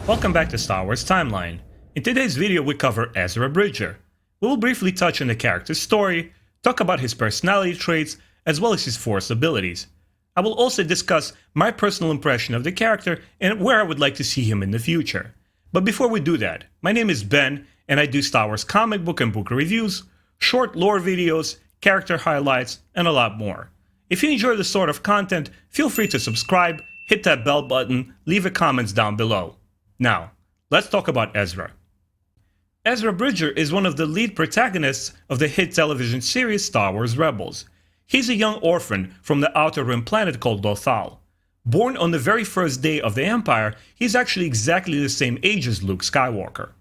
Welcome back to Star Wars Timeline. In today's video we cover Ezra Bridger. We will briefly touch on the character's story, talk about his personality traits, as well as his Force abilities. I will also discuss my personal impression of the character and where I would like to see him in the future. But before we do that, my name is Ben, and I do Star Wars comic book and book reviews, short lore videos, character highlights, and a lot more. If you enjoy this sort of content, feel free to subscribe, hit that bell button, leave a comments down below. Now, let's talk about Ezra. Ezra Bridger is one of the lead protagonists of the hit television series Star Wars Rebels. He's a young orphan from the Outer Rim planet called Lothal. Born on the very first day of the Empire, he's actually exactly the same age as Luke Skywalker.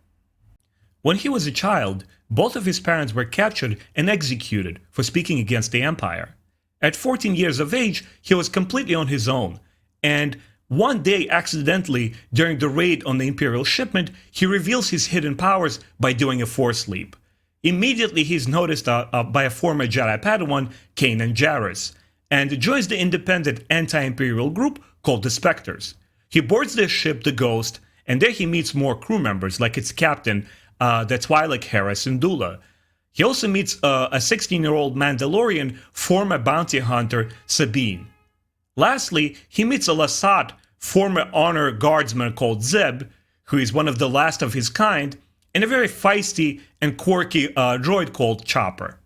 When he was a child, both of his parents were captured and executed for speaking against the Empire. At 14 years of age, he was completely on his own, and one day, accidentally, during the raid on the Imperial shipment, he reveals his hidden powers by doing a Force leap. Immediately, he's noticed by a former Jedi Padawan, CANON Jarrus, and joins the independent anti-Imperial group called the Spectres. He boards their ship, the Ghost, and there he meets more crew members, like its captain, the Twi'lek Hera Syndulla. He also meets a 16-year-old Mandalorian, former bounty hunter, Sabine. Lastly, he meets a Lasat, former honor guardsman called Zeb, who is one of the last of his kind, and a very feisty and quirky droid called Chopper.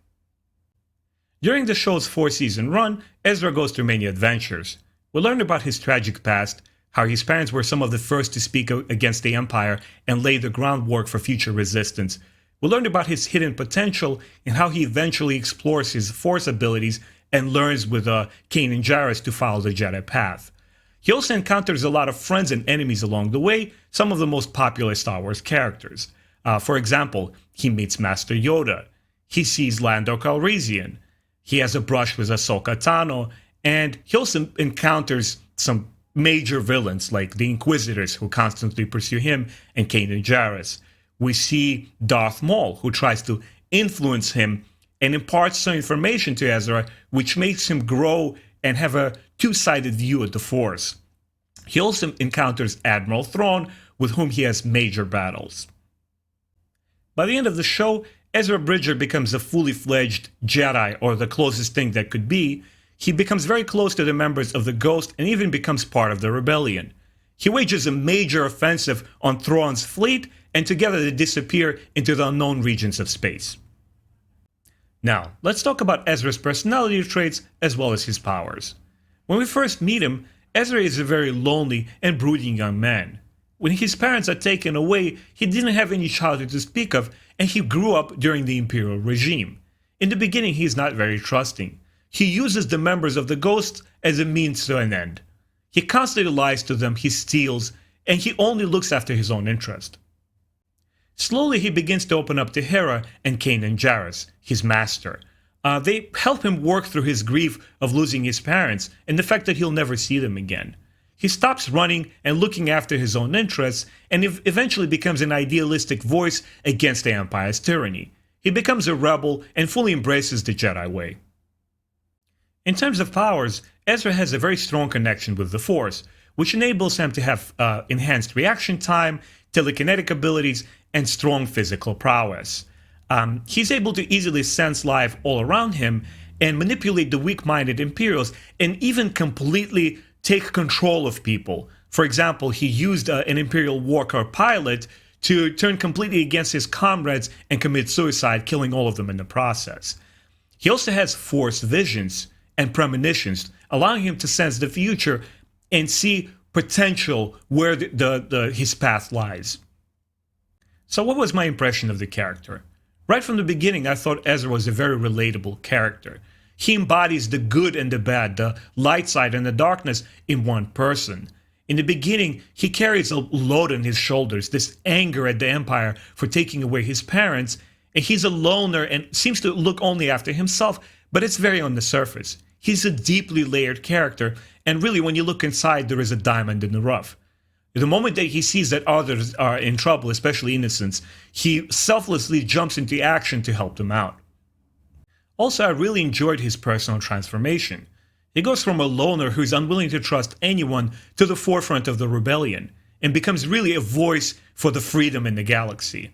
During the show's 4-season run, Ezra goes through many adventures. We learn about his tragic past, how his parents were some of the first to speak against the Empire and lay the groundwork for future resistance. We learned about his hidden potential and how he eventually explores his Force abilities and learns with CANON Jarrus to follow the Jedi path. He also encounters a lot of friends and enemies along the way, some of the most popular Star Wars characters. For example, he meets Master Yoda, he sees Lando Calrissian, he has a brush with Ahsoka Tano, and he also encounters some major villains like the Inquisitors who constantly pursue him and CANON Jarrus. We see Darth Maul, who tries to influence him and imparts some information to Ezra, which makes him grow and have a two-sided view of the Force. He also encounters Admiral Thrawn, with whom he has major battles. By the end of the show, Ezra Bridger becomes a fully fledged Jedi, or the closest thing that could be. He becomes very close to the members of the Ghost and even becomes part of the rebellion. He wages a major offensive on Thrawn's fleet, and together they disappear into the unknown regions of space. Now, let's talk about Ezra's personality traits as well as his powers. When we first meet him, Ezra is a very lonely and brooding young man. When his parents are taken away, he didn't have any childhood to speak of, and he grew up during the Imperial regime. In the beginning, he is not very trusting. He uses the members of the Ghost as a means to an end. He constantly lies to them, he steals, and he only looks after his own interest. Slowly, he begins to open up to Hera and CANON Jarrus, his master. They help him work through his grief of losing his parents and the fact that he'll never see them again. He stops running and looking after his own interests and eventually becomes an idealistic voice against the Empire's tyranny. He becomes a rebel and fully embraces the Jedi way. In terms of powers, Ezra has a very strong connection with the Force, which enables him to have enhanced reaction time, telekinetic abilities, and strong physical prowess. He's able to easily sense life all around him and manipulate the weak-minded Imperials and even completely take control of people. For example, he used an Imperial Walker pilot to turn completely against his comrades and commit suicide, killing all of them in the process. He also has Force visions and premonitions, allowing him to sense the future and see potential where his path lies. So what was my impression of the character? Right from the beginning, I thought Ezra was a very relatable character. He embodies the good and the bad, the light side and the darkness in one person. In the beginning, he carries a load on his shoulders, this anger at the Empire for taking away his parents, and he's a loner and seems to look only after himself, but it's very on the surface. He's a deeply layered character, and really when you look inside, there is a diamond in the rough. The moment that he sees that others are in trouble, especially innocents, he selflessly jumps into action to help them out. Also, I really enjoyed his personal transformation. He goes from a loner who's unwilling to trust anyone to the forefront of the rebellion. and becomes really a voice for the freedom in the galaxy.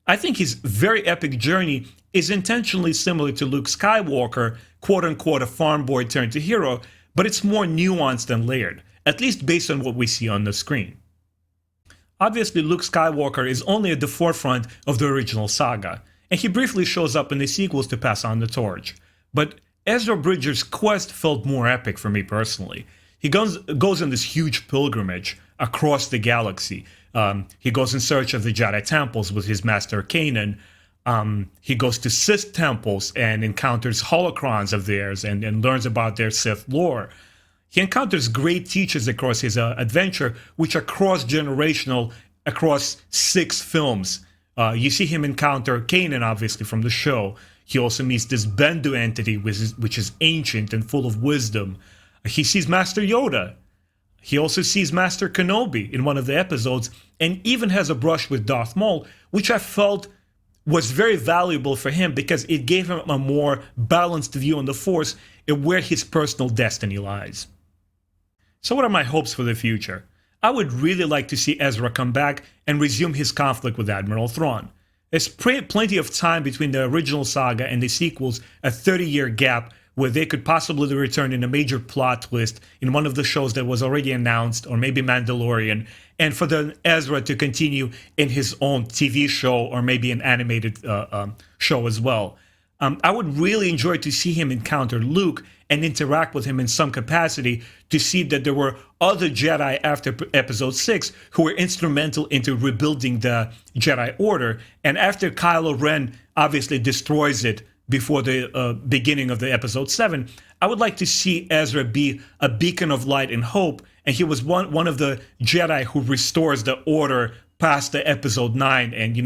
I think his very epic journey is intentionally similar to Luke Skywalker, quote-unquote a farm boy turned to hero, but it's more nuanced and layered, at least based on what we see on the screen. Obviously, Luke Skywalker is only at the forefront of the original saga, and he briefly shows up in the sequels to pass on the torch. But Ezra Bridger's quest felt more epic for me personally. He goes on this huge pilgrimage across the galaxy. He goes in search of the Jedi temples with his master CANON. He goes to Sith temples and encounters holocrons of theirs and learns about their Sith lore. He encounters great teachers across his adventure, which are cross-generational across 6 films. You see him encounter Kanan, obviously, from the show. He also meets this Bendu entity, which is ancient and full of wisdom. He sees Master Yoda. He also sees Master Kenobi in one of the episodes, and even has a brush with Darth Maul, which I felt was very valuable for him because it gave him a more balanced view on the Force and where his personal destiny lies. So what are my hopes for the future? I would really like to see Ezra come back and resume his conflict with Admiral Thrawn. There's plenty of time between the original saga and the sequels, a 30-year gap where they could possibly return in a major plot twist in one of the shows that was already announced, or maybe Mandalorian, and for the Ezra to continue in his own TV show or maybe an animated show as well. I would really enjoy to see him encounter Luke and interact with him in some capacity to see that there were other Jedi after Episode 6 who were instrumental into rebuilding the Jedi Order, and after Kylo Ren obviously destroys it before the beginning of the Episode 7, I would like to see Ezra be a beacon of light and hope, and he was one of the Jedi who restores the Order past the Episode 9, and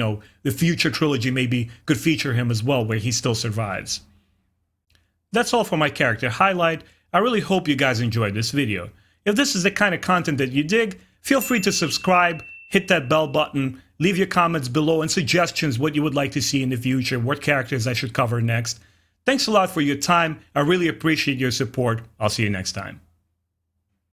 the future trilogy maybe could feature him as well, where he still survives. That's all for my character highlight. I really hope you guys enjoyed this video. If this is the kind of content that you dig, feel free to subscribe, hit that bell button, leave your comments below and suggestions what you would like to see in the future, what characters I should cover next. Thanks a lot for your time. I really appreciate your support. I'll see you next time.